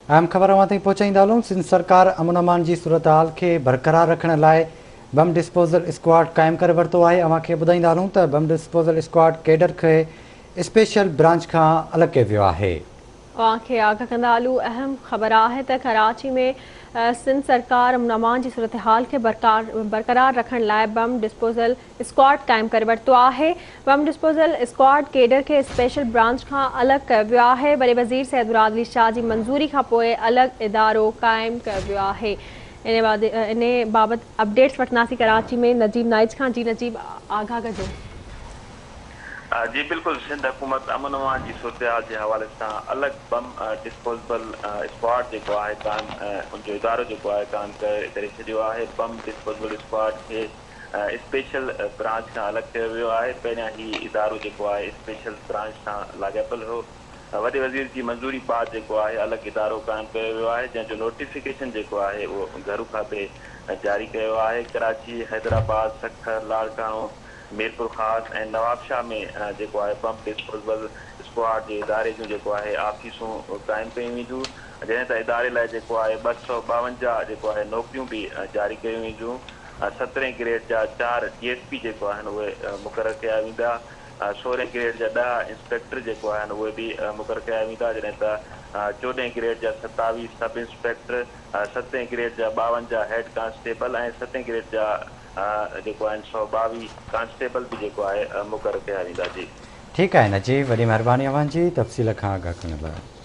अहम ख़बर ताईं पहुचाईंदा हलूं। सिंध सरकार अमन अमान जी सूरत हाल के बरक़रार रखण लाइ बम डिस्पोज़ल स्क्वाड क़ाइमु करे वरितो आहे। अव्हांखे ॿुधाईंदा हलूं त बम डिस्पोज़ल स्क्वाड कैडर खे स्पेशल ब्रांच खां अलॻि कयो वियो आहे। अव्हांखे आगाह कंदा हलूं। अहम ख़बर आहे त कराची में सिंध सरकार अमन अमान जी सूरत हाल के बरक़रार रखण लाइ बम डिस्पोज़ल स्क्वाड क़ाइमु करे वरितो आहे। बम डिस्पोज़ल स्क्वाड कैडर के स्पेशल ब्रांच खां अलॻि कयो वियो आहे। वरी वज़ीर सैयद मुराद अली शाह जी मंज़ूरी खां पोइ अलॻि इदारो क़ाइमु कयो वियो आहे। इन बाबति अपडेट्स वठंदासीं कराची में नजीब नाइज खां। जी नजीब, आगाह कजो। जी बिल्कुल, सिंध हुकूमत अमन अमान जी सूरत हाल के हवाले से अलग बम डिस्पोजेबल स्क्वाड जो है कायम उनजो इदारो जो है कायम करे छॾियो आहे। बम डिस्पोजेबल स्क्वाड के स्पेशल ब्रांच का अलग किया वियो आहे। पहिरियां ही इदारो जो है स्पेशल ब्रांच सां लाॻापियल हो। वॾे वज़ीर की मंजूरी बाद जो है अलग इदारो कायम किया वियो आहे, जंहिंजो नोटिफिकेशन जो है वो घरू खाते जारी किया आहे। कराची, हैदराबाद, सखर, लाड़कानो, मीरपुर ख़ास ऐं नवाबशाह में जो है बम डिस्पोजेबल स्क्वाड के इदारे जो है ऑफिसूं कायम कयूं वेंदियूं। जैसे त इदारे लाइ जो है 252 जो है नौकरियों भी जारी कयूं वेंदियूं। 17 ग्रेड जा 4 DSP जो है उहे मुक़रर किया वेंदा। 16 ग्रेड जा 10 इंस्पेक्टर जो है उहे भी मुक़रर किया वेंदा। जैसे त 14 ग्रेड जा 27 सब इंस्पेक्टर, 7 ग्रेड जा 52 हेड कांस्टेबल ऐं 7 ग्रेड जा जो 122 कांस्टेबल भी जो है मुक़रर किया वेंदा। जी ठीकु आहे नजीब, वॾी महिरबानी अव्हांजी तफ़सील खां आगाह करण लाइ।